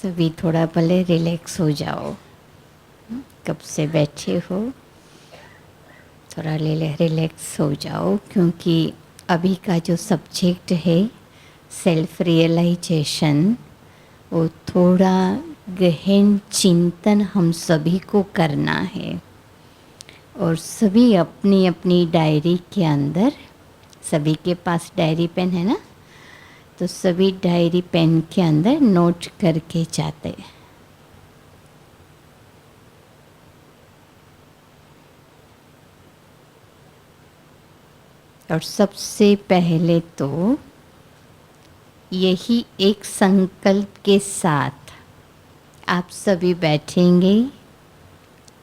सभी थोड़ा भले रिलैक्स हो जाओ। कब से बैठे हो, थोड़ा रिलैक्स हो जाओ, क्योंकि अभी का जो सब्जेक्ट है सेल्फ रियलाइजेशन, वो थोड़ा गहन चिंतन हम सभी को करना है। और सभी अपनी अपनी डायरी के अंदर, सभी के पास डायरी पेन है ना, तो सभी डायरी पेन के अंदर नोट करके जाते हैं। और सबसे पहले तो यही एक संकल्प के साथ आप सभी बैठेंगे।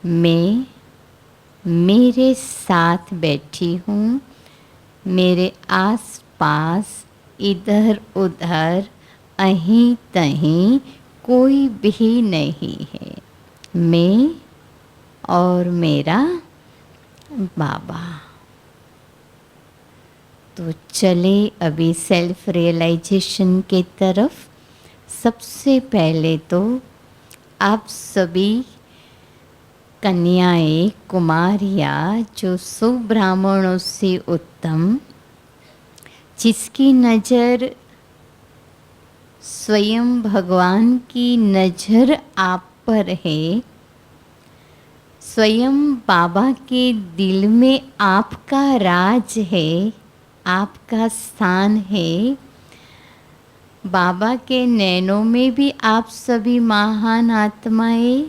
मैं मेरे साथ बैठी हूँ, मेरे आस पास इधर उधर अहीं तहीं कोई भी नहीं है, मैं और मेरा बाबा। तो चले अभी सेल्फ रियलाइजेशन के तरफ। सबसे पहले तो आप सभी कन्याएं, कुमारियाँ जो सुब्राह्मणों से उत्तम, जिसकी नज़र स्वयं भगवान की नज़र आप पर है, स्वयं बाबा के दिल में आपका राज है, आपका स्थान है। बाबा के नैनों में भी आप सभी महान आत्माएं,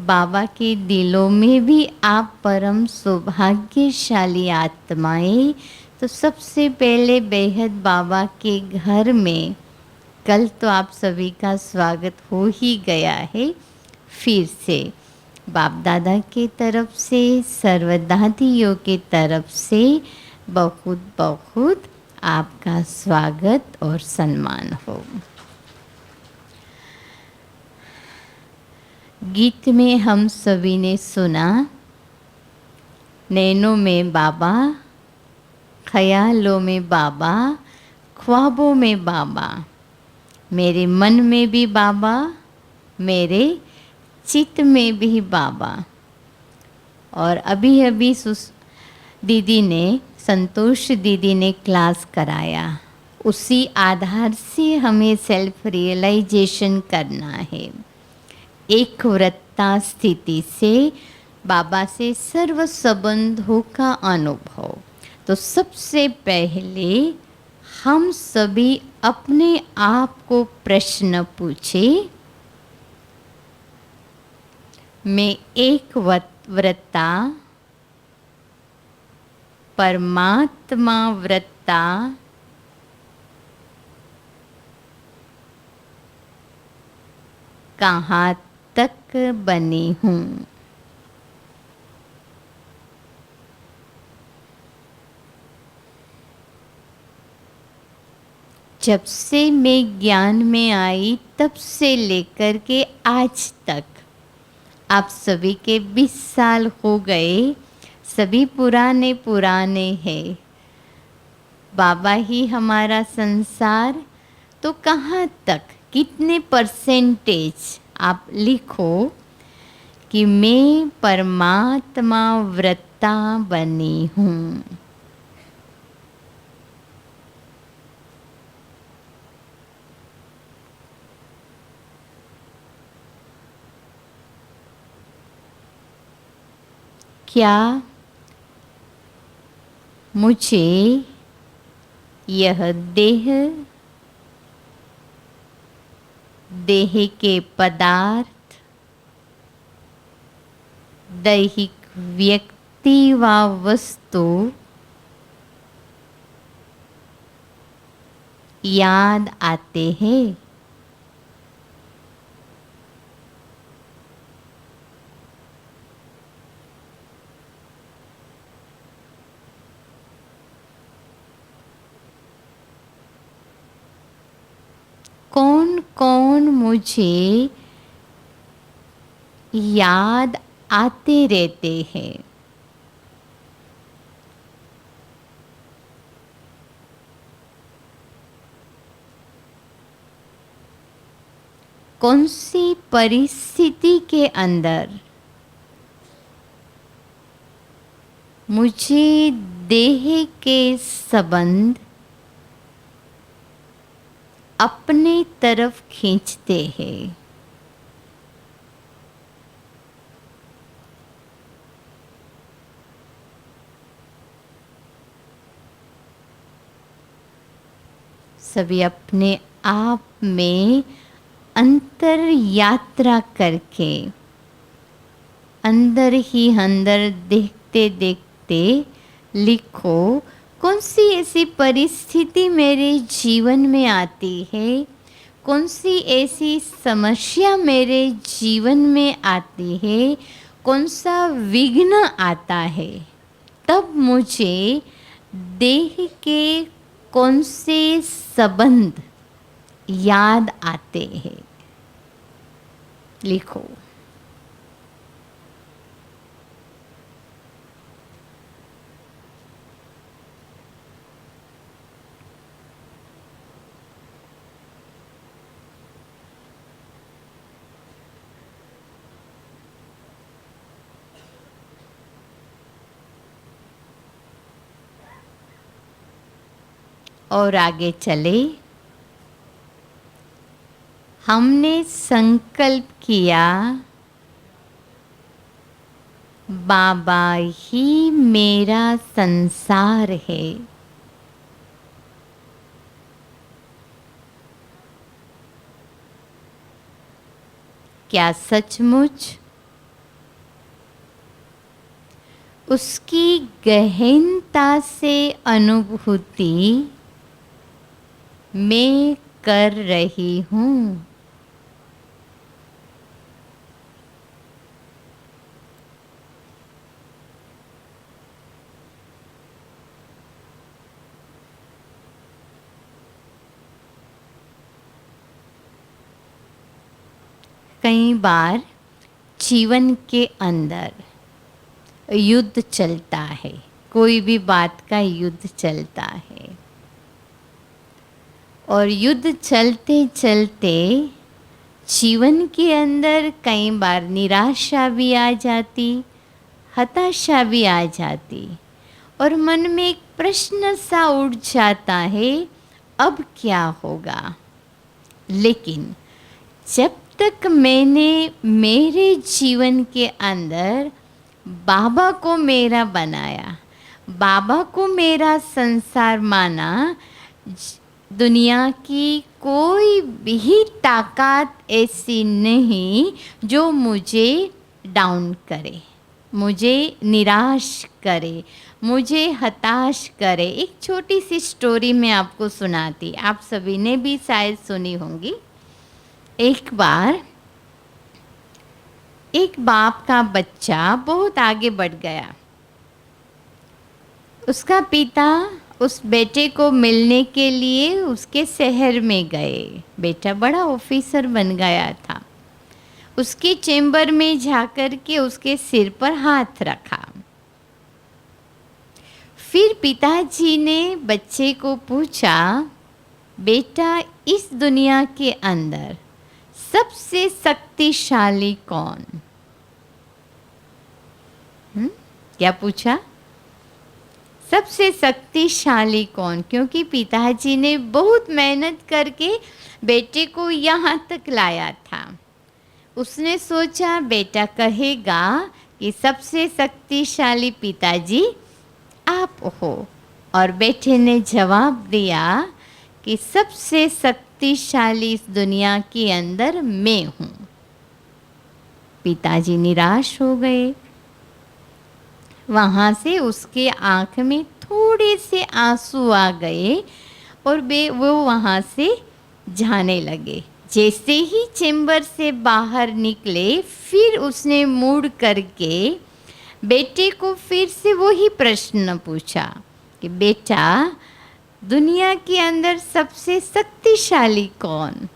बाबा के दिलों में भी आप परम सौभाग्यशाली आत्माएं। तो सबसे पहले बेहद बाबा के घर में कल तो आप सभी का स्वागत हो ही गया है। फिर से बाप दादा के तरफ से, सर्वदादियों के तरफ से बहुत बहुत आपका स्वागत और सम्मान हो। गीत में हम सभी ने सुना, नैनों में बाबा, ख्यालों में बाबा, ख्वाबों में बाबा, मेरे मन में भी बाबा, मेरे चित्त में भी बाबा। और अभी अभी दीदी ने, संतोष दीदी ने क्लास कराया, उसी आधार से हमें सेल्फ रियलाइजेशन करना है। एक वृत्ता स्थिति से बाबा से सर्व संबंधों का अनुभव। तो सबसे पहले हम सभी अपने आप को प्रश्न पूछे, मैं एक वृत्ता, परमात्मा वृत्ता, कहाँ तक बनी हूँ। जब से मैं ज्ञान में आई तब से लेकर के आज तक, आप सभी के 20 साल हो गए, सभी पुराने पुराने हैं। बाबा ही हमारा संसार, तो कहाँ तक, कितने परसेंटेज आप लिखो कि मैं परमात्मा वृत्ता बनी हूँ। क्या मुझे यह देह, देह के पदार्थ, दैहिक व्यक्ति व वस्तु याद आते हैं? कौन कौन मुझे याद आते रहते हैं? कौन सी परिस्थिति के अंदर मुझे देह के संबंध अपने तरफ खींचते हैं। सभी अपने आप में अंतर यात्रा करके अंदर ही अंदर देखते देखते लिखो, कौन सी ऐसी परिस्थिति मेरे जीवन में आती है, कौन सी ऐसी समस्या मेरे जीवन में आती है, कौन सा विघ्न आता है, तब मुझे देह के कौन से संबंध याद आते हैं। लिखो। और आगे चले। हमने संकल्प किया बाबा ही मेरा संसार है। क्या सचमुच उसकी गहनता से अनुभूति मैं कर रही हूँ? कई बार जीवन के अंदर युद्ध चलता है, कोई भी बात का युद्ध चलता है, और युद्ध चलते चलते जीवन के अंदर कई बार निराशा भी आ जाती, हताशा भी आ जाती, और मन में एक प्रश्न सा उठ जाता है, अब क्या होगा। लेकिन जब तक मैंने मेरे जीवन के अंदर बाबा को मेरा बनाया, बाबा को मेरा संसार माना, दुनिया की कोई भी ताकत ऐसी नहीं जो मुझे डाउन करे, मुझे निराश करे, मुझे हताश करे। एक छोटी सी स्टोरी मैं आपको सुनाती, आप सभी ने भी शायद सुनी होंगी। एक बार एक बाप का बच्चा बहुत आगे बढ़ गया। उसका पिता उस बेटे को मिलने के लिए उसके शहर में गए। बेटा बड़ा ऑफिसर बन गया था। उसके चेंबर में जाकर के उसके सिर पर हाथ रखा। फिर पिताजी ने बच्चे को पूछा, बेटा इस दुनिया के अंदर सबसे शक्तिशाली कौन? क्या पूछा? सबसे शक्तिशाली कौन? क्योंकि पिताजी ने बहुत मेहनत करके बेटे को यहाँ तक लाया था। उसने सोचा बेटा कहेगा कि सबसे शक्तिशाली पिताजी आप हो, और बेटे ने जवाब दिया कि सबसे शक्तिशाली इस दुनिया के अंदर मैं हूँ। पिताजी निराश हो गए। वहाँ से उसके आँख में थोड़े से आंसू आ गए और वो वहाँ से जाने लगे। जैसे ही चेंबर से बाहर निकले, फिर उसने मुड़ करके बेटे को फिर से वही प्रश्न पूछा कि बेटा दुनिया के अंदर सबसे शक्तिशाली कौन?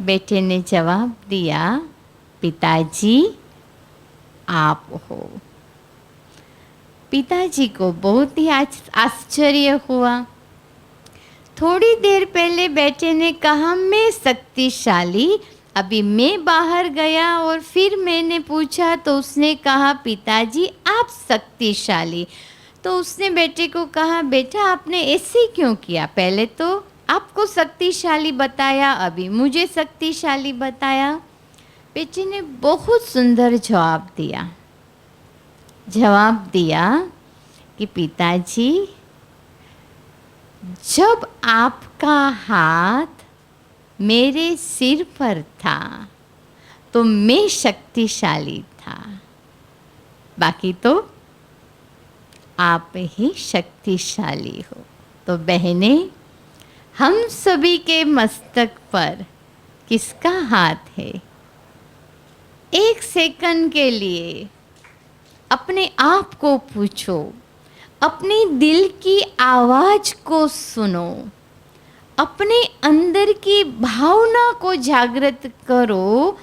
बेटे ने जवाब दिया, पिताजी आप हो। पिताजी को बहुत ही आश्चर्य हुआ। थोड़ी देर पहले बेटे ने कहा मैं शक्तिशाली, अभी मैं बाहर गया और फिर मैंने पूछा तो उसने कहा पिताजी आप शक्तिशाली। तो उसने बेटे को कहा बेटा आपने ऐसे क्यों किया, पहले तो आपको शक्तिशाली बताया, अभी मुझे शक्तिशाली बताया। बेटे ने बहुत सुंदर जवाब दिया कि पिताजी जब आपका हाथ मेरे सिर पर था तो मैं शक्तिशाली था, बाकी तो आप ही शक्तिशाली हो। तो बहने, हम सभी के मस्तक पर किसका हाथ है? एक सेकंड के लिए अपने आप को पूछो, अपने दिल की आवाज को सुनो, अपने अंदर की भावना को जागृत करो।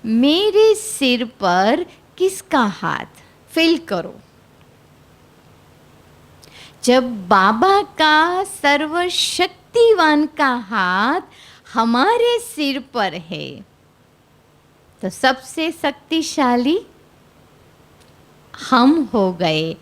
मेरे सिर पर किसका हाथ? फील करो। जब बाबा का सर्वशक्तिवान का हाथ हमारे सिर पर है तो सबसे शक्तिशाली हम हो गए,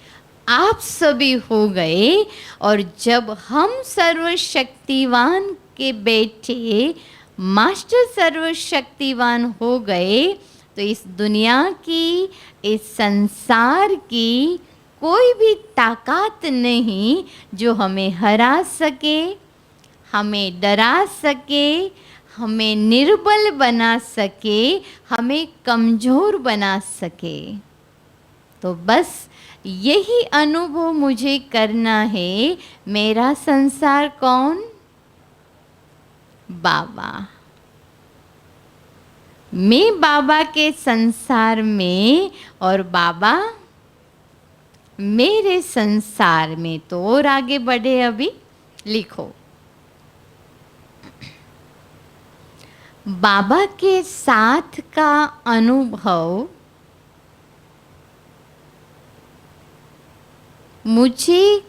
आप सभी हो गए। और जब हम सर्वशक्तिवान के बेटे मास्टर सर्वशक्तिवान हो गए तो इस दुनिया की, इस संसार की कोई भी ताकत नहीं जो हमें हरा सके, हमें डरा सके, हमें निर्बल बना सके, हमें कमज़ोर बना सके। तो बस यही अनुभव मुझे करना है। मेरा संसार कौन? बाबा। मैं बाबा के संसार में और बाबा मेरे संसार में। तो और आगे बढ़े, अभी लिखो। बाबा के साथ का अनुभव मुझे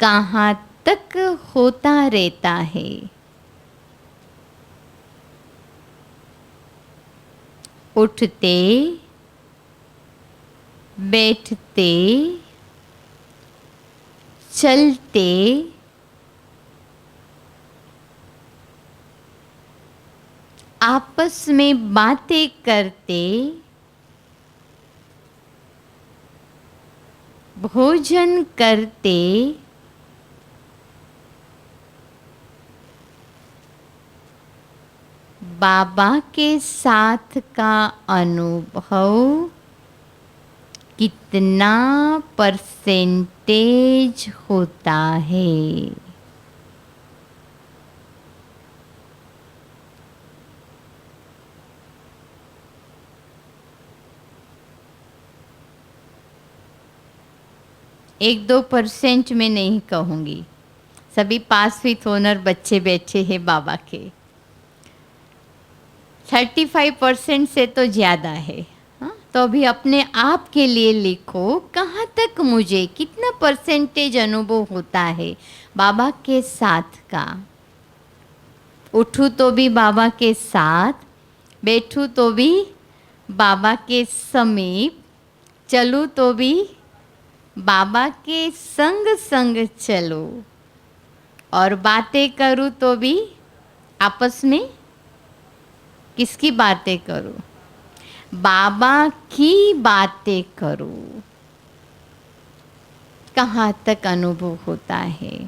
कहाँ तक होता रहता है? उठते, बैठते, चलते, आपस में बातें करते, भोजन करते, बाबा के साथ का अनुभव कितना परसेंटेज होता है? एक 2% में नहीं कहूँगी, सभी पास विथ ऑनर बच्चे बैठे हैं बाबा के। 35% से तो ज़्यादा है। हाँ, तो अभी अपने आप के लिए लिखो, कहाँ तक मुझे कितना परसेंटेज अनुभव होता है बाबा के साथ का। उठूँ तो भी बाबा के साथ, बैठूँ तो भी बाबा के समीप, चलूँ तो भी बाबा के संग संग चलो, और बातें करूँ तो भी आपस में किसकी बातें करूँ? बाबा की बातें करूँ। कहाँ तक अनुभव होता है?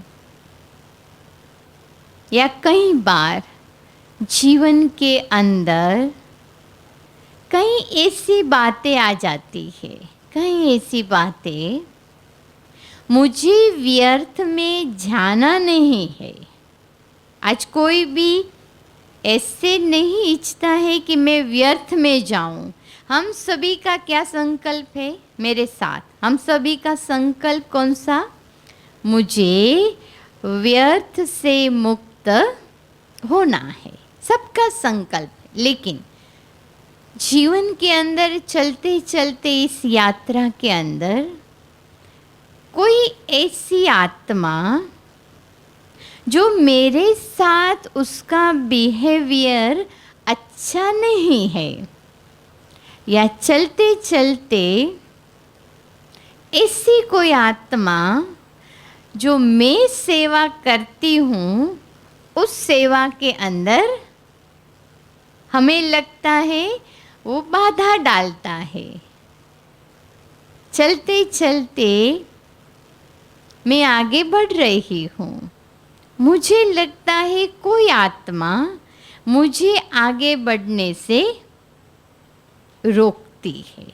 या कई बार जीवन के अंदर कई ऐसी बातें आ जाती है, कई ऐसी बातें, मुझे व्यर्थ में जाना नहीं है। आज कोई भी ऐसे नहीं इच्छता है कि मैं व्यर्थ में जाऊं। हम सभी का क्या संकल्प है? मेरे साथ हम सभी का संकल्प कौन सा? मुझे व्यर्थ से मुक्त होना है, सबका संकल्प है। लेकिन जीवन के अंदर चलते चलते इस यात्रा के अंदर कोई ऐसी आत्मा जो मेरे साथ उसका बिहेवियर अच्छा नहीं है, या चलते चलते ऐसी कोई आत्मा जो मैं सेवा करती हूँ उस सेवा के अंदर हमें लगता है वो बाधा डालता है। चलते चलते मैं आगे बढ़ रही हूँ, मुझे लगता है कोई आत्मा मुझे आगे बढ़ने से रोकती है।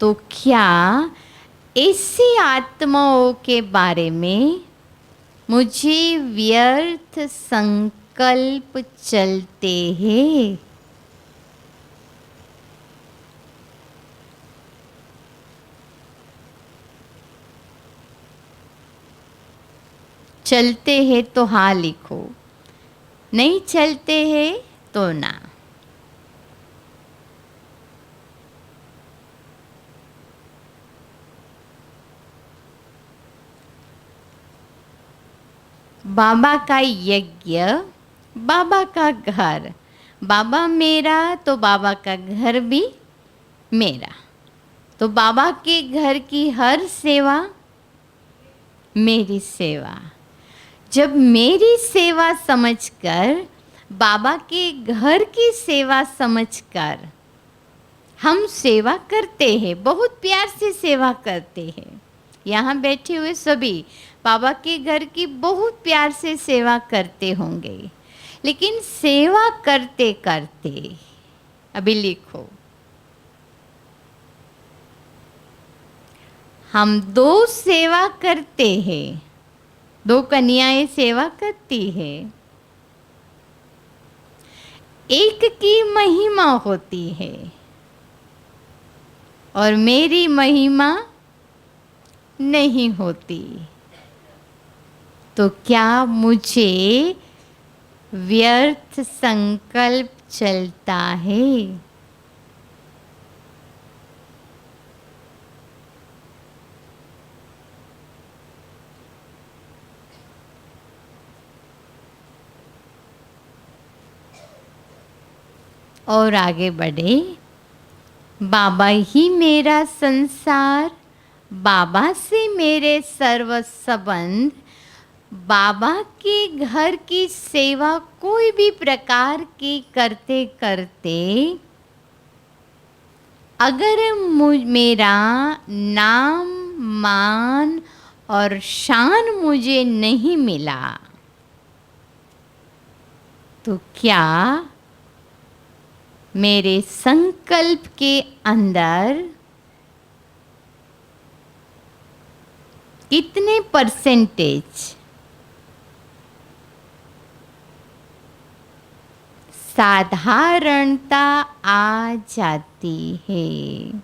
तो क्या ऐसी आत्माओं के बारे में मुझे व्यर्थ संकल्प चलते हैं? चलते हैं तो हाँ लिखो, नहीं चलते हैं तो ना। बाबा का यज्ञ, बाबा का घर, बाबा मेरा तो बाबा का घर भी मेरा। तो बाबा के घर की हर सेवा मेरी सेवा। जब मेरी सेवा समझकर, बाबा के घर की सेवा समझकर हम सेवा करते हैं, बहुत प्यार से सेवा करते हैं। यहाँ बैठे हुए सभी बाबा के घर की बहुत प्यार से सेवा करते होंगे, लेकिन सेवा करते करते, अभी लिखो, हम दो सेवा करते हैं, दो कन्याएं सेवा करती है। एक की महिमा होती है और मेरी महिमा नहीं होती। तो क्या मुझे व्यर्थ संकल्प चलता है? और आगे बढ़े, बाबा ही मेरा संसार, बाबा से मेरे सर्व संबंध, बाबा के घर की सेवा कोई भी प्रकार की करते करते अगर मेरा नाम, मान और शान मुझे नहीं मिला, तो क्या मेरे संकल्प के अंदर कितने परसेंटेज साधारणता आ जाती है?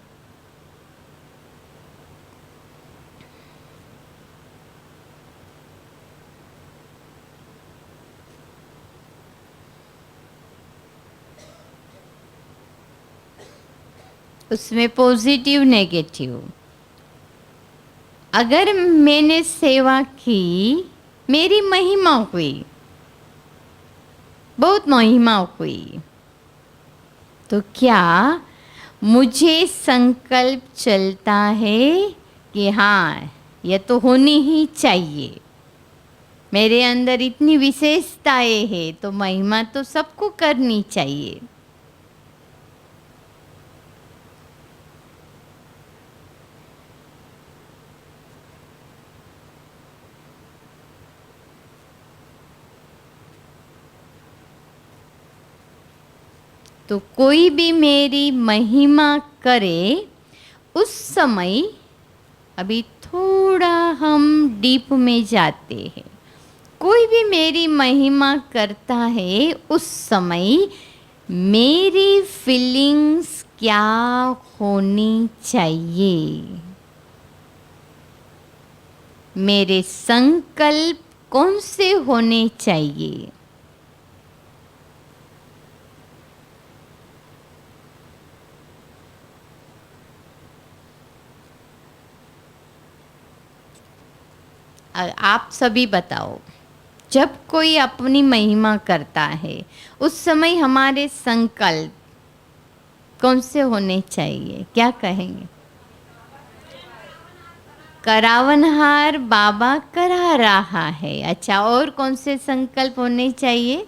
उसमें पॉजिटिव, नेगेटिव। अगर मैंने सेवा की, मेरी महिमा हुई, बहुत महिमा हुई, तो क्या मुझे संकल्प चलता है कि हाँ, यह तो होनी ही चाहिए, मेरे अंदर इतनी विशेषताएं हैं तो महिमा तो सबको करनी चाहिए? तो कोई भी मेरी महिमा करे, उस समय, अभी थोड़ा हम डीप में जाते हैं, कोई भी मेरी महिमा करता है उस समय मेरी फीलिंग्स क्या होनी चाहिए? मेरे संकल्प कौन से होने चाहिए? आप सभी बताओ, जब कोई अपनी महिमा करता है उस समय हमारे संकल्प कौन से होने चाहिए, क्या कहेंगे? करावनहार बाबा करा रहा है। अच्छा, और कौन से संकल्प होने चाहिए?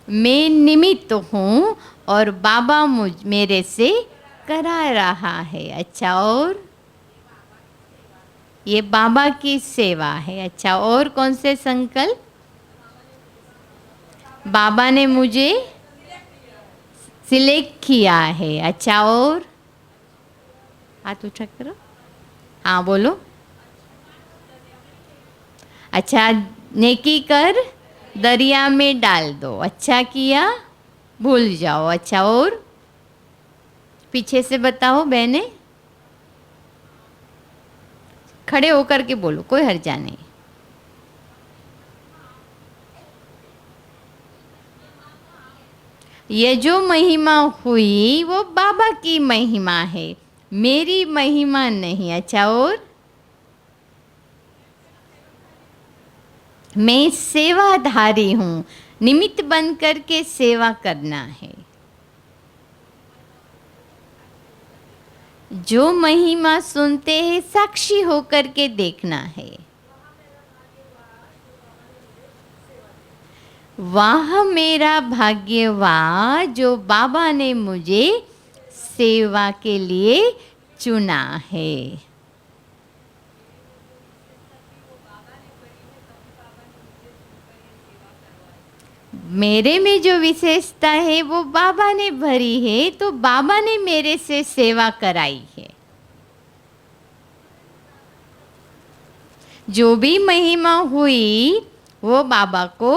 मैं निमित्त हूँ और बाबा मेरे से करा रहा है। अच्छा, और ये बाबा की सेवा है। अच्छा, और कौन से संकल्प? बाबा ने मुझे सिलेक्ट किया है। अच्छा, और हाथ ऊंचा करो, हाँ बोलो। अच्छा, नेकी कर दरिया में डाल दो। अच्छा किया भूल जाओ। अच्छा, और पीछे से बताओ बहने, खड़े होकर के बोलो, कोई हर्जा नहीं। ये जो महिमा हुई वो बाबा की महिमा है, मेरी महिमा नहीं। अच्छा, और मैं सेवाधारी हूँ, निमित्त बन करके सेवा करना है। जो महिमा सुनते हैं साक्षी होकर के देखना है। वाह मेरा भाग्य वाह, जो बाबा ने मुझे सेवा के लिए चुना है। मेरे में जो विशेषता है वो बाबा ने भरी है, तो बाबा ने मेरे से सेवा कराई है। जो भी महिमा हुई वो बाबा को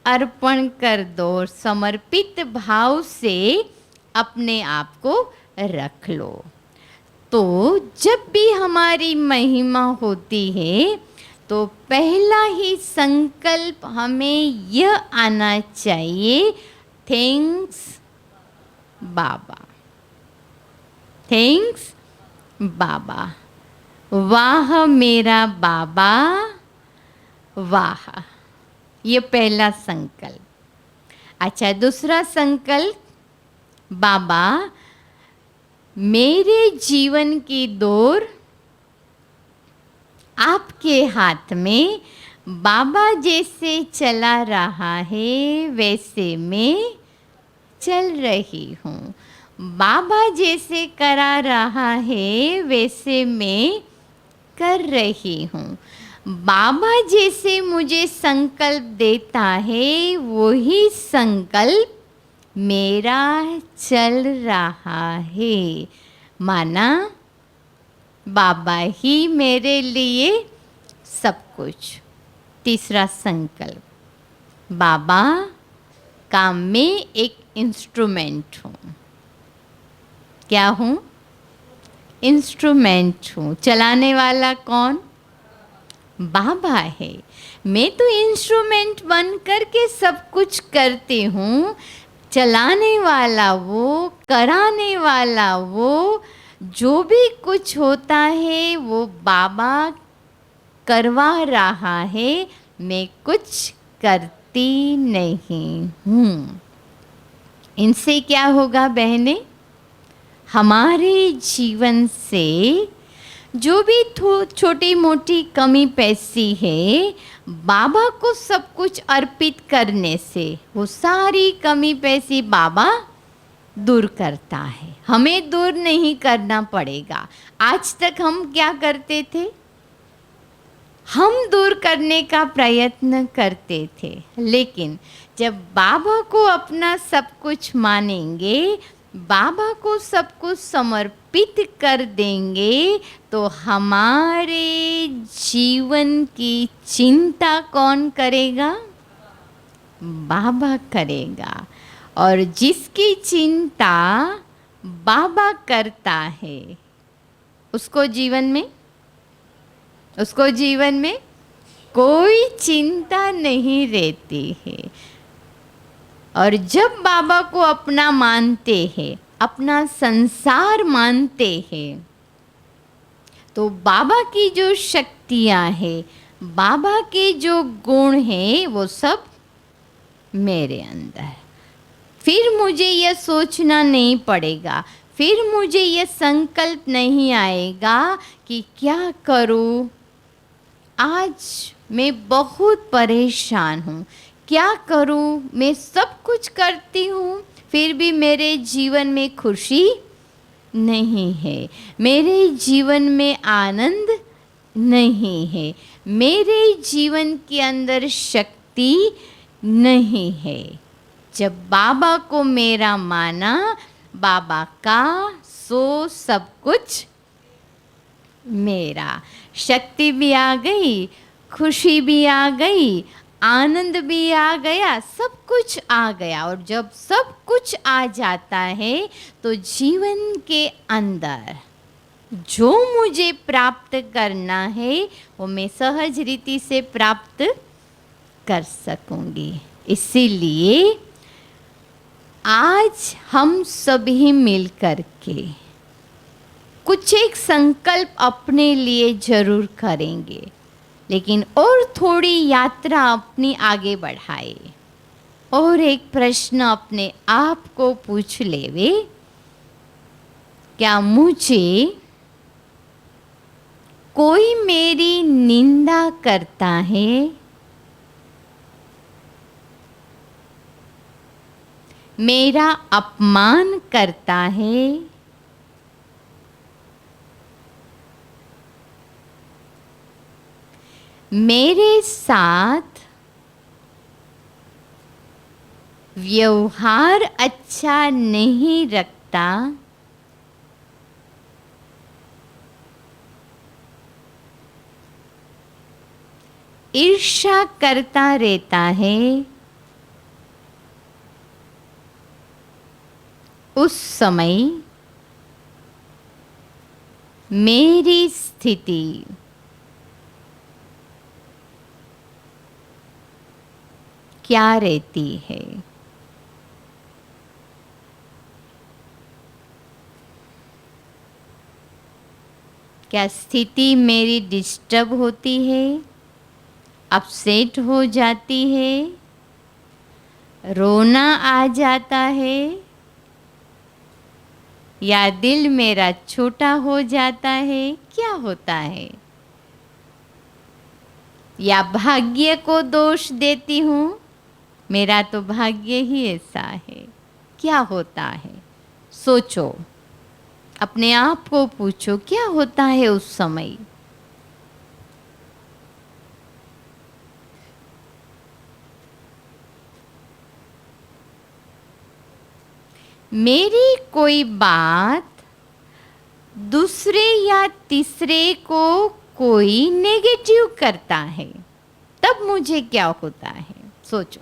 अर्पण कर दो, समर्पित भाव से अपने आप को रख लो। तो जब भी हमारी महिमा होती है तो पहला ही संकल्प हमें यह आना चाहिए, थैंक्स बाबा, थैंक्स बाबा। वाह मेरा बाबा वाह, ये पहला संकल्प। अच्छा, दूसरा संकल्प, बाबा मेरे जीवन की डोर आपके हाथ में, बाबा जैसे चला रहा है वैसे मैं चल रही हूँ। बाबा जैसे करा रहा है वैसे मैं कर रही हूँ। बाबा जैसे मुझे संकल्प देता है वही संकल्प मेरा चल रहा है। माना बाबा ही मेरे लिए सब कुछ। तीसरा संकल्प, बाबा काम में एक इंस्ट्रूमेंट हूँ। क्या हूँ? इंस्ट्रूमेंट हूँ। चलाने वाला कौन? बाबा है। मैं तो इंस्ट्रूमेंट बन करके सब कुछ करती हूँ, चलाने वाला वो, कराने वाला वो, जो भी कुछ होता है वो बाबा करवा रहा है, मैं कुछ करती नहीं हूँ। इनसे क्या होगा बहनें? हमारे जीवन से जो भी छोटी मोटी कमी पैसी है, बाबा को सब कुछ अर्पित करने से वो सारी कमी पैसी बाबा दूर करता है। हमें दूर नहीं करना पड़ेगा। आज तक हम क्या करते थे? हम दूर करने का प्रयत्न करते थे, लेकिन जब बाबा को अपना सब कुछ मानेंगे, बाबा को सब कुछ समर्पित कर देंगे, तो हमारे जीवन की चिंता कौन करेगा? बाबा करेगा। और जिसकी चिंता बाबा करता है उसको जीवन में कोई चिंता नहीं रहती है। और जब बाबा को अपना मानते हैं, अपना संसार मानते हैं, तो बाबा की जो शक्तियाँ हैं, बाबा के जो गुण हैं वो सब मेरे अंदर। फिर मुझे यह सोचना नहीं पड़ेगा, फिर मुझे यह संकल्प नहीं आएगा कि क्या करूं, आज मैं बहुत परेशान हूँ, क्या करूँ, मैं सब कुछ करती हूँ फिर भी मेरे जीवन में खुशी नहीं है, मेरे जीवन में आनंद नहीं है, मेरे जीवन के अंदर शक्ति नहीं है। जब बाबा को मेरा माना, बाबा का सो सब कुछ मेरा, शक्ति भी आ गई, खुशी भी आ गई, आनंद भी आ गया, सब कुछ आ गया। और जब सब कुछ आ जाता है तो जीवन के अंदर जो मुझे प्राप्त करना है वो मैं सहज रीति से प्राप्त कर सकूंगी। इसीलिए आज हम सभी मिलकर के कुछ एक संकल्प अपने लिए जरूर करेंगे, लेकिन और थोड़ी यात्रा अपनी आगे बढ़ाए और एक प्रश्न अपने आप को पूछ लेवे, क्या मुझे कोई मेरी निंदा करता है, मेरा अपमान करता है, मेरे साथ व्यवहार अच्छा नहीं रखता, ईर्ष्या करता रहता है, उस समय मेरी स्थिति क्या रहती है। क्या स्थिति मेरी डिस्टर्ब होती है, अपसेट हो जाती है, रोना आ जाता है, या दिल मेरा छोटा हो जाता है, क्या होता है, या भाग्य को दोष देती हूँ, मेरा तो भाग्य ही ऐसा है, क्या होता है। सोचो, अपने आप को पूछो क्या होता है उस समय। मेरी कोई बात दूसरे या तीसरे को कोई नेगेटिव करता है, तब मुझे क्या होता है। सोचो,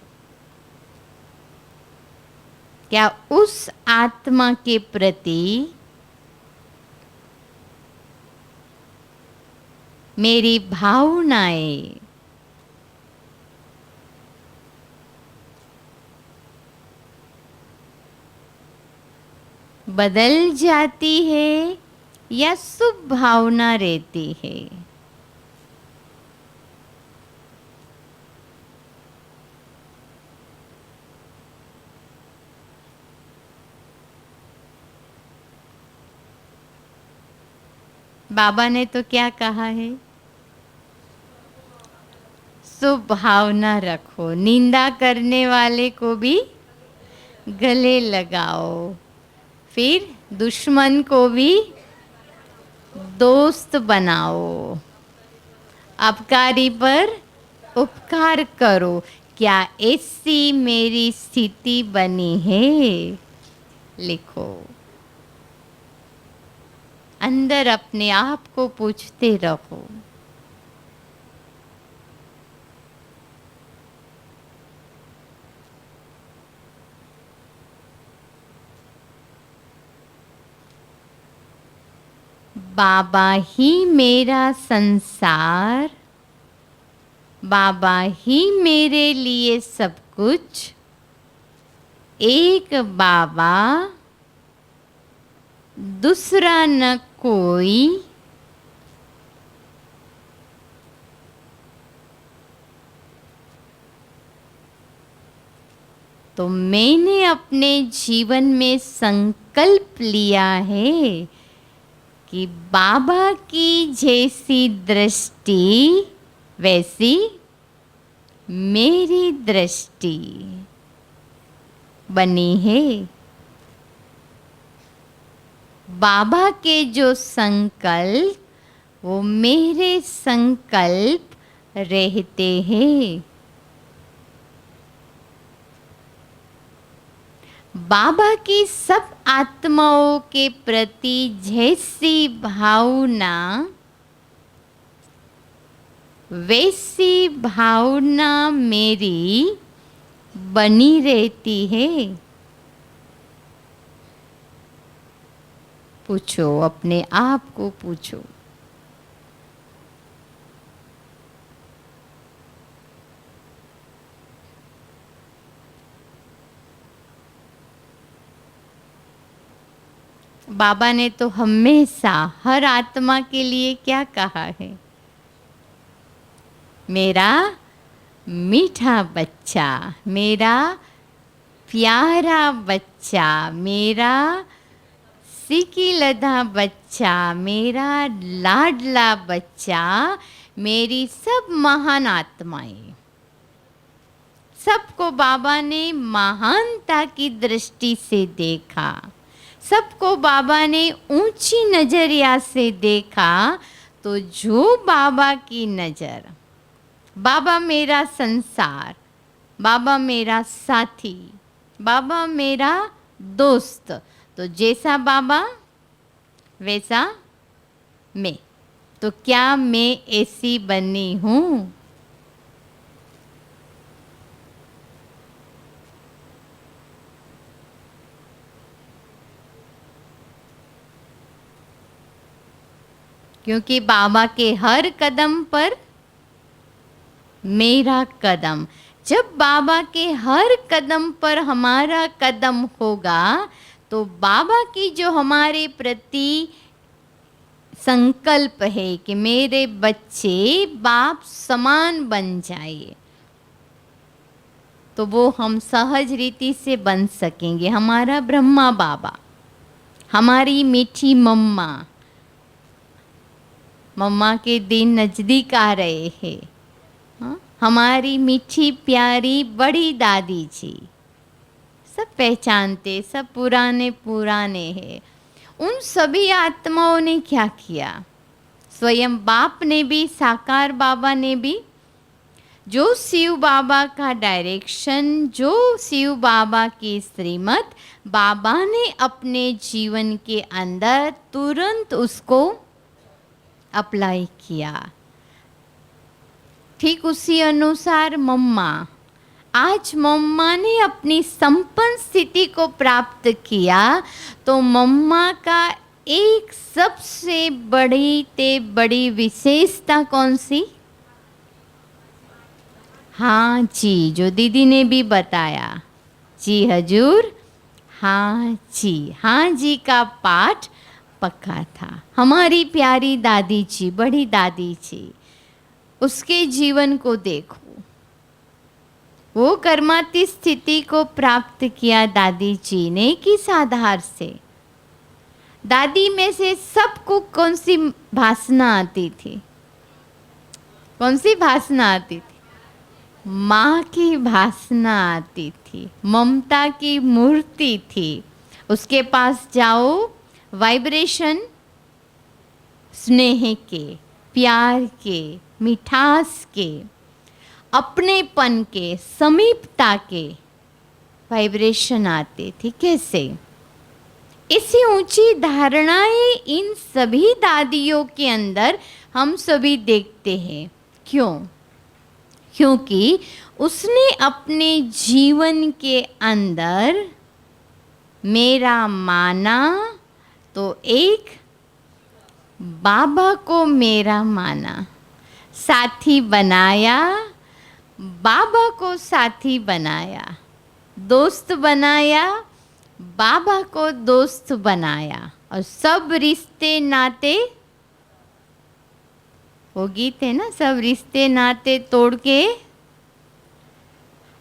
क्या उस आत्मा के प्रति मेरी भावनाएं बदल जाती है या शुभ भावना रहती है। बाबा ने तो क्या कहा है, शुभ भावना रखो, निंदा करने वाले को भी गले लगाओ, फिर दुश्मन को भी दोस्त बनाओ, अपकारी पर उपकार करो। क्या ऐसी मेरी स्थिति बनी है। लिखो, अंदर अपने आप को पूछते रहो। बाबा ही मेरा संसार, बाबा ही मेरे लिए सब कुछ, एक बाबा दूसरा न कोई, तो मैंने अपने जीवन में संकल्प लिया है कि बाबा की जैसी दृष्टि वैसी मेरी दृष्टि बनी है। बाबा के जो संकल्प वो मेरे संकल्प रहते हैं। बाबा की सब आत्माओं के प्रति जैसी भावना वैसी भावना मेरी बनी रहती है। पूछो, अपने आप को पूछो। बाबा ने तो हमेशा हर आत्मा के लिए क्या कहा है? मेरा मीठा बच्चा, मेरा प्यारा बच्चा, मेरा सिकिलधा बच्चा, मेरा लाडला बच्चा, मेरी सब महान आत्माएं। सबको बाबा ने महानता की दृष्टि से देखा, सबको बाबा ने ऊंची नजरिया से देखा। तो जो बाबा की नजर, बाबा मेरा संसार, बाबा मेरा साथी, बाबा मेरा दोस्त, तो जैसा बाबा वैसा मैं। तो क्या मैं ऐसी बनी हूँ? क्योंकि बाबा के हर कदम पर मेरा कदम, जब बाबा के हर कदम पर हमारा कदम होगा तो बाबा की जो हमारे प्रति संकल्प है कि मेरे बच्चे बाप समान बन जाए, तो वो हम सहज रीति से बन सकेंगे। हमारा ब्रह्मा बाबा, हमारी मीठी मम्मा, मम्मा के दिन नज़दीक आ रहे हैं। हाँ? हमारी मीठी प्यारी बड़ी दादी जी, सब पहचानते, सब पुराने पुराने हैं। उन सभी आत्माओं ने क्या किया? स्वयं बाप ने भी, साकार बाबा ने भी, जो शिव बाबा का डायरेक्शन, जो शिव बाबा की श्रीमत, बाबा ने अपने जीवन के अंदर तुरंत उसको अप्लाई किया। ठीक उसी अनुसार मम्मा, आज मम्मा ने अपनी संपन्न स्थिति को प्राप्त किया, तो मम्मा का एक सबसे बड़ी विशेषता कौन सी? हाँ जी, जो दीदी ने भी बताया, जी हजूर, हाँ जी का पाठ पक्का था। हमारी प्यारी दादी जी, बड़ी दादी जी, उसके जीवन को देखो, वो कर्माती स्थिति को प्राप्त किया दादी जी ने किस आधार से? दादी में से सबको कौन सी भासना आती थी? कौन सी भासना आती थी? माँ की भासना आती थी, ममता की मूर्ति थी। उसके पास जाओ, वाइब्रेशन स्नेह के, प्यार के, मिठास के, अपनेपन के, समीपता के वाइब्रेशन आते थे। कैसे? इसी ऊंची धारणाएं इन सभी दादियों के अंदर हम सभी देखते हैं। क्यों? क्योंकि उसने अपने जीवन के अंदर मेरा माना, तो एक बाबा को मेरा माना, साथी बनाया, बाबा को साथी बनाया, दोस्त बनाया, बाबा को दोस्त बनाया, और सब रिश्ते नाते, वो गीत है ना, सब रिश्ते नाते तोड़ के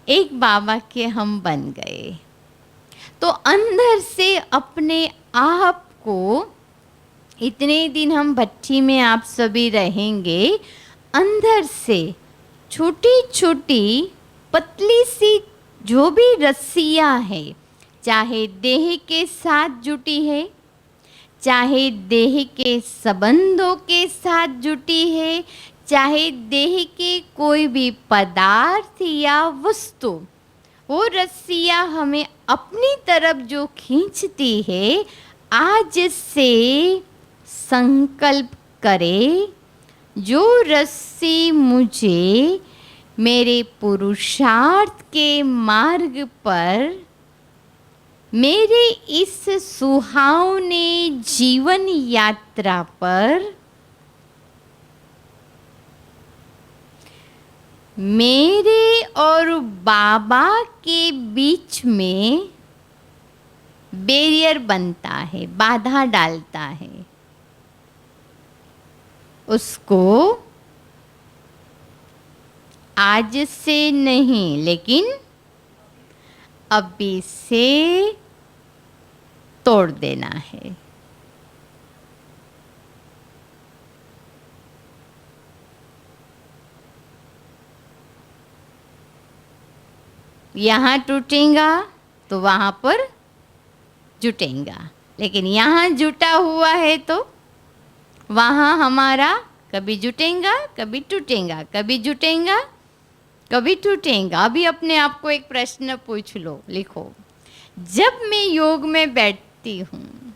एक बाबा के हम बन गए। तो अंदर से अपने आप को, इतने दिन हम भट्टी में आप सभी रहेंगे, अंदर से छोटी छोटी पतली सी जो भी रस्सियाँ है, चाहे देह के साथ जुटी है, चाहे देह के संबंधों के साथ जुटी है, चाहे देह के कोई भी पदार्थ या वस्तु, वो रस्सियाँ हमें अपनी तरफ जो खींचती है, आज से संकल्प करे जो रस्सी मुझे मेरे पुरुषार्थ के मार्ग पर, मेरे इस सुहावने जीवन यात्रा पर मेरे और बाबा के बीच में बैरियर बनता है, बाधा डालता है, उसको आज से नहीं लेकिन अभी से तोड़ देना है। यहाँ टूटेगा तो वहाँ पर जुटेगा, लेकिन यहाँ जुटा हुआ है तो वहाँ हमारा कभी जुटेगा कभी टूटेगा, कभी जुटेगा कभी टूटेगा। अभी अपने आप को एक प्रश्न पूछ लो, लिखो, जब मैं योग में बैठती हूँ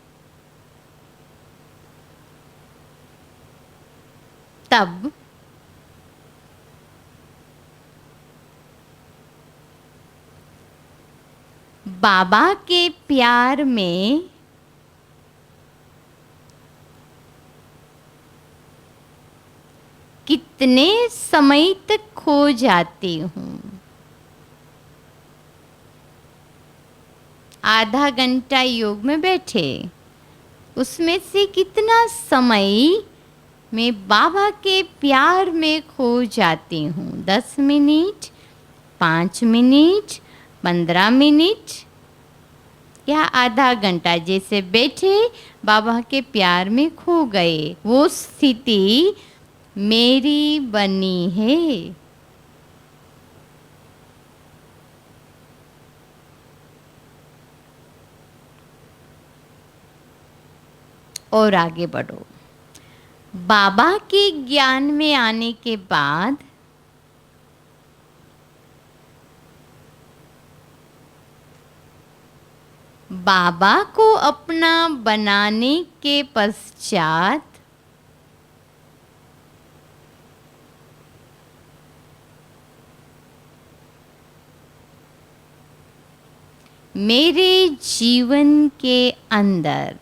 तब बाबा के प्यार में कितने समय तक खो जाती हूँ? आधा घंटा योग में बैठे, उसमें से कितना समय मैं बाबा के प्यार में खो जाती हूँ? 10 मिनट, 5 मिनट, 15 मिनट या आधा घंटा? जैसे बैठे बाबा के प्यार में खो गए, वो स्थिति मेरी बनी है। और आगे बढ़ो। बाबा के ज्ञान में आने के बाद बाबा को अपना बनाने के पश्चात मेरे जीवन के अंदर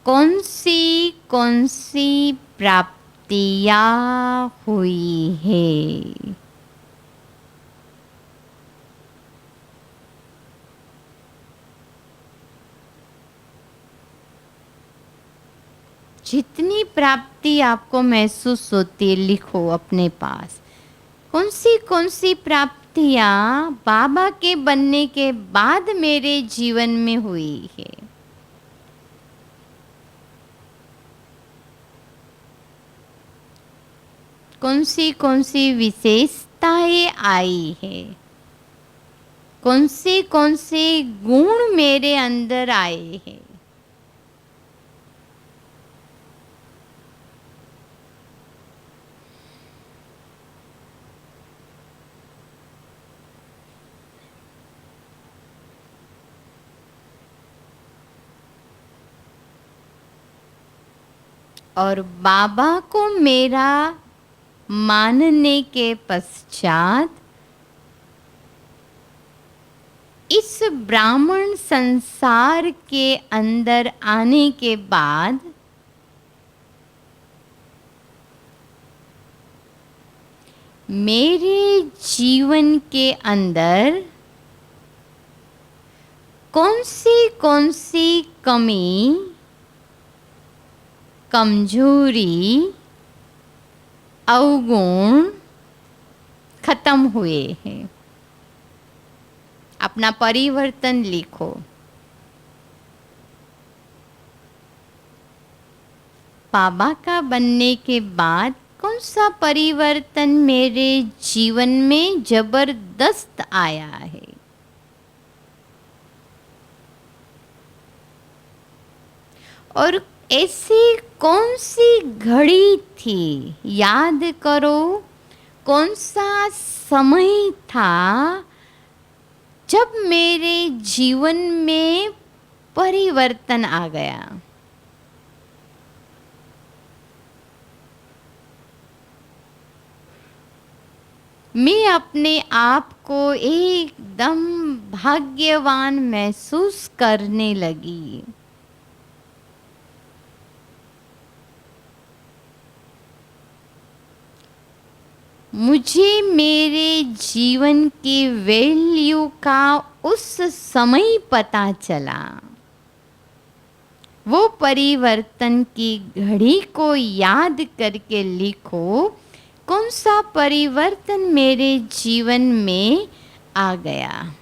कौन सी प्राप्तियां हुई है? जितनी प्राप्ति आपको महसूस होती है, लिखो अपने पास। कौन सी प्राप्तियां बाबा के बनने के बाद मेरे जीवन में हुई है? कौन सी विशेषताएं आई है? कौन से गुण मेरे अंदर आए हैं? और बाबा को मेरा मानने के पश्चात इस ब्राह्मण संसार के अंदर आने के बाद मेरे जीवन के अंदर कौन सी कमी, कमजोरी अवगुण खत्म हुए हैं। अपना परिवर्तन लिखो। बाबा का बनने के बाद कौन सा परिवर्तन मेरे जीवन में जबरदस्त आया है? और ऐसी कौन सी घड़ी थी, याद करो, कौन सा समय था जब मेरे जीवन में परिवर्तन आ गया? मैं अपने आप को एकदम भाग्यवान महसूस करने लगी। मुझे मेरे जीवन की वैल्यू का उस समय पता चला। वो परिवर्तन की घड़ी को याद करके लिखो, कौन सा परिवर्तन मेरे जीवन में आ गया।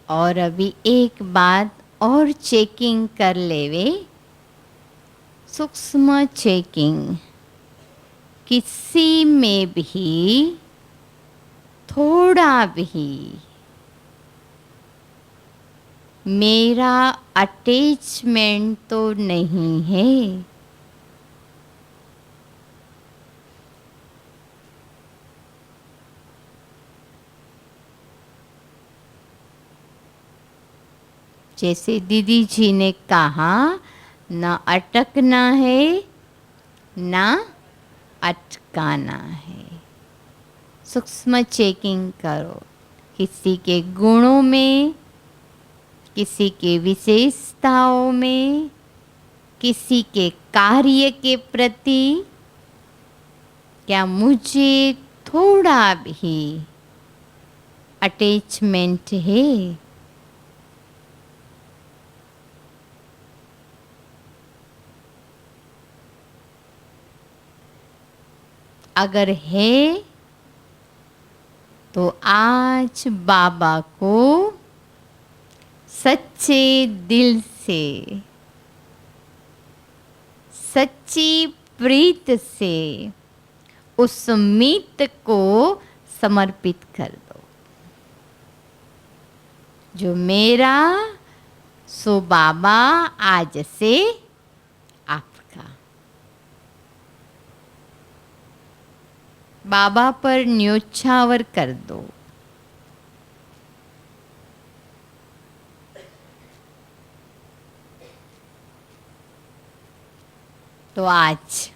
और अभी एक बात और चेकिंग कर लेवे, सूक्ष्म चेकिंग। किसी में भी थोड़ा भी मेरा अटैचमेंट तो नहीं है। जैसे दीदी जी ने कहा, ना अटकना है ना अटकाना है। सूक्ष्म चेकिंग करो, किसी के गुणों में, किसी के विशेषताओं में, किसी के कार्य के प्रति क्या मुझे थोड़ा भी अटैचमेंट है? अगर है तो आज बाबा को सच्चे दिल से, सच्ची प्रीत से उस मीत को समर्पित कर दो। जो मेरा सो बाबा आज से आपका। बाबा पर न्योछावर कर दो। तो आज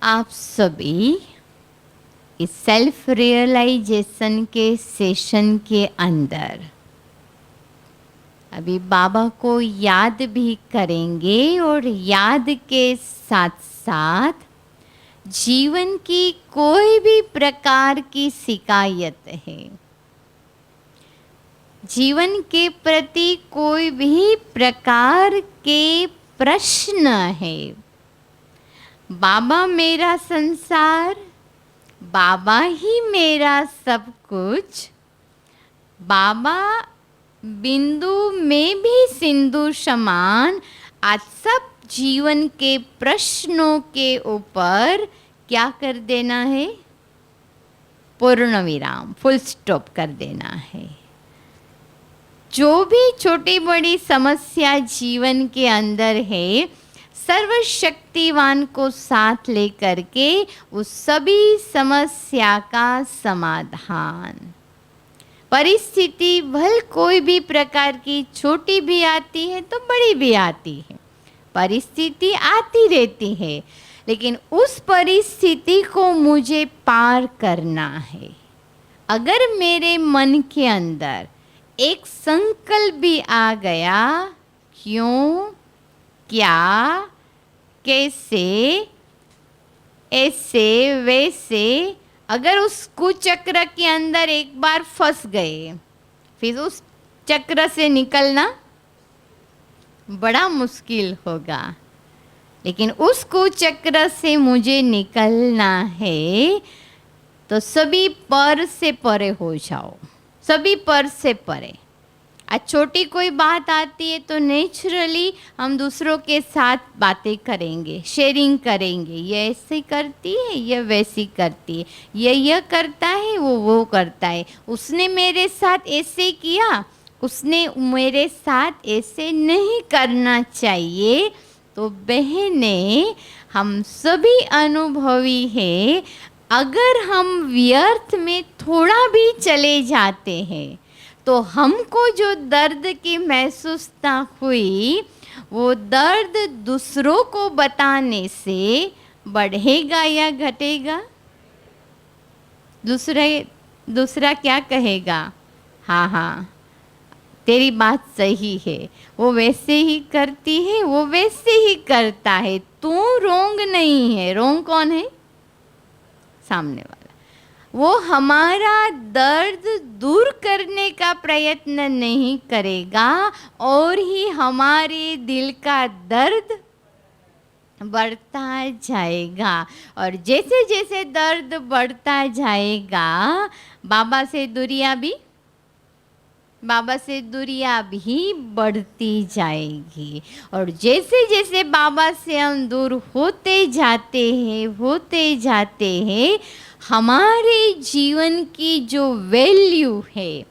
आप सभी इस सेल्फ रियलाइजेशन के सेशन के अंदर अभी बाबा को याद भी करेंगे और याद के साथ साथ जीवन की कोई भी प्रकार की शिकायत है, जीवन के प्रति कोई भी प्रकार के प्रश्न है, बाबा मेरा संसार, बाबा ही मेरा सब कुछ, बाबा बिंदु में भी सिंधु समान, आज सब जीवन के प्रश्नों के ऊपर क्या कर देना है? पूर्ण विराम, फुल स्टॉप कर देना है। जो भी छोटी बड़ी समस्या जीवन के अंदर है, सर्वशक्तिवान को साथ लेकर के उस सभी समस्या का समाधान। परिस्थिति भल कोई भी प्रकार की छोटी भी आती है तो बड़ी भी आती है, परिस्थिति आती रहती है, लेकिन उस परिस्थिति को मुझे पार करना है। अगर मेरे मन के अंदर एक संकल्प भी आ गया, क्यों, क्या, कैसे, ऐसे वैसे, अगर उस कुचक्र के अंदर एक बार फंस गए, फिर उस चक्र से निकलना बड़ा मुश्किल होगा। लेकिन उस कुचक्र से मुझे निकलना है तो सभी पर से परे हो जाओ, सभी पर से परे। आज छोटी कोई बात आती है तो नेचुरली हम दूसरों के साथ बातें करेंगे, शेयरिंग करेंगे। ये ऐसे करती है, ये वैसी करती है, ये करता है, वो करता है, उसने मेरे साथ ऐसे किया, उसने मेरे साथ ऐसे नहीं करना चाहिए। तो बहनें, हम सभी अनुभवी हैं। अगर हम व्यर्थ में थोड़ा भी चले जाते हैं तो हमको जो दर्द की महसूसता हुई, वो दर्द दूसरों को बताने से बढ़ेगा या घटेगा? दूसरा क्या कहेगा? हाँ हाँ, तेरी बात सही है, वो वैसे ही करती है, वो वैसे ही करता है, तू रोंग नहीं है। रोंग कौन है? सामने वाला। वो हमारा दर्द दूर करने का प्रयत्न नहीं करेगा और ही हमारे दिल का दर्द बढ़ता जाएगा। और जैसे जैसे दर्द बढ़ता जाएगा, बाबा से दूरियां भी बढ़ती जाएगी। और जैसे जैसे बाबा से हम दूर होते जाते हैं, हमारे जीवन की जो वैल्यू है,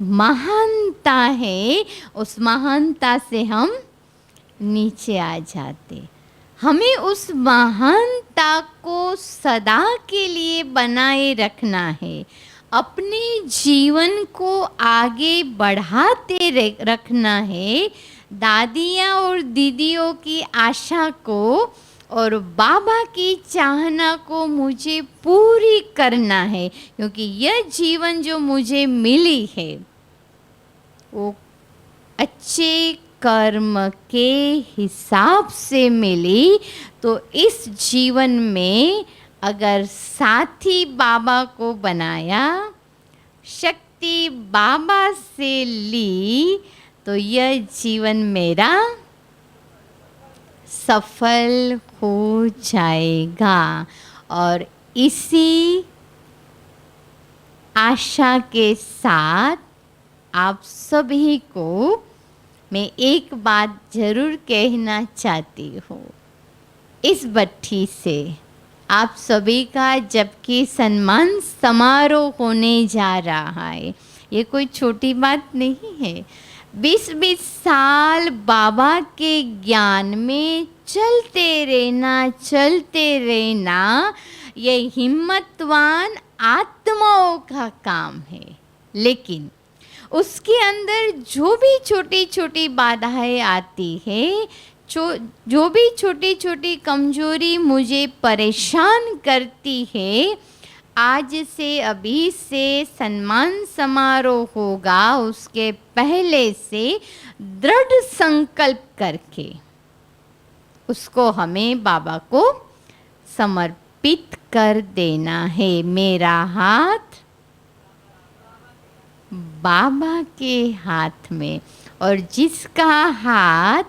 महानता है, उस महानता से हम नीचे आ जाते। हमें उस महानता को सदा के लिए बनाए रखना है, अपने जीवन को आगे बढ़ाते रखना है। दादियाँ और दीदियों की आशा को और बाबा की चाहना को मुझे पूरी करना है, क्योंकि यह जीवन जो मुझे मिली है वो अच्छे कर्म के हिसाब से मिली। तो इस जीवन में अगर साथी बाबा को बनाया, शक्ति बाबा से ली, तो यह जीवन मेरा सफल हो जाएगा। और इसी आशा के साथ आप सभी को मैं एक बात जरूर कहना चाहती हूँ। इस भट्ठी से आप सभी का जबकि सम्मान समारोह होने जा रहा है, ये कोई छोटी बात नहीं है। 20-20 साल बाबा के ज्ञान में चलते रहना ये हिम्मतवान आत्माओं का काम है। लेकिन उसके अंदर जो भी छोटी छोटी बाधाएं आती है, जो भी छोटी छोटी कमजोरी मुझे परेशान करती है, आज से अभी से सम्मान समारोह होगा उसके पहले से दृढ़ संकल्प करके उसको हमें बाबा को समर्पित कर देना है। मेरा हाथ बाबा के हाथ में, और जिसका हाथ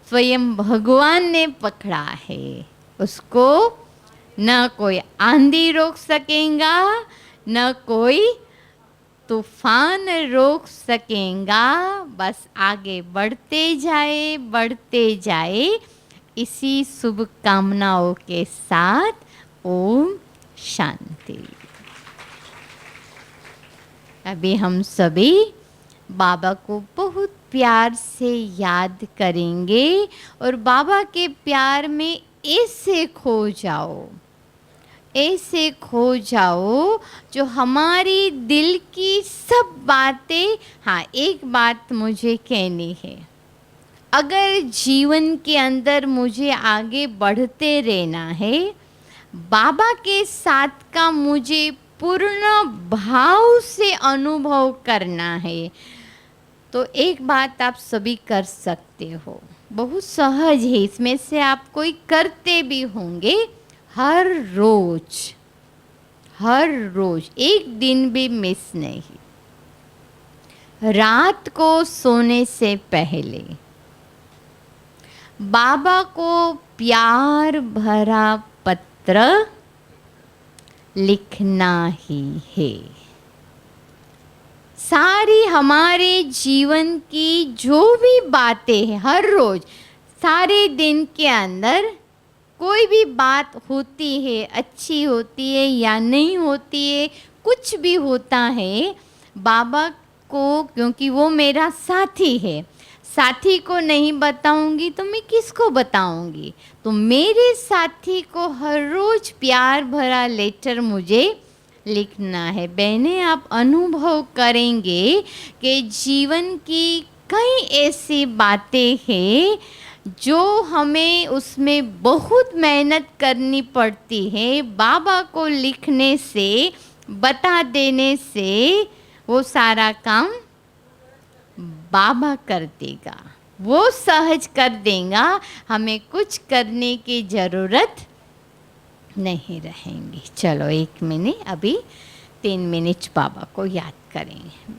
स्वयं भगवान ने पकड़ा है, उसको न कोई आंधी रोक सकेगा, न कोई तूफान रोक सकेगा। बस आगे बढ़ते जाए। इसी शुभकामनाओं के साथ ओम शांति। अभी हम सभी बाबा को बहुत प्यार से याद करेंगे और बाबा के प्यार में ऐसे खो जाओ जो हमारी दिल की सब बातें। हाँ, एक बात मुझे कहनी है, अगर जीवन के अंदर मुझे आगे बढ़ते रहना है, बाबा के साथ का मुझे पूर्ण भाव से अनुभव करना है, तो एक बात आप सभी कर सकते हो। बहुत सहज है, इसमें से आप कोई करते भी होंगे हर रोज एक दिन भी मिस नहीं। रात को सोने से पहले बाबा को प्यार भरा पत्र लिखना ही है। सारी हमारे जीवन की जो भी बातें हैं, हर रोज सारे दिन के अंदर कोई भी बात होती है, अच्छी होती है या नहीं होती है, कुछ भी होता है, बाबा को, क्योंकि वो मेरा साथी है, साथी को नहीं बताऊंगी तो मैं किसको बताऊंगी। तो मेरे साथी को हर रोज प्यार भरा लेटर मुझे लिखना है। बहनें, आप अनुभव करेंगे कि जीवन की कई ऐसी बातें हैं जो हमें उसमें बहुत मेहनत करनी पड़ती है। बाबा को लिखने से, बता देने से वो सारा काम बाबा कर देगा, वो सहज कर देगा। हमें कुछ करने की ज़रूरत नहीं रहेंगी। चलो 1 मिनट, अभी 3 मिनट बाबा को याद करेंगे।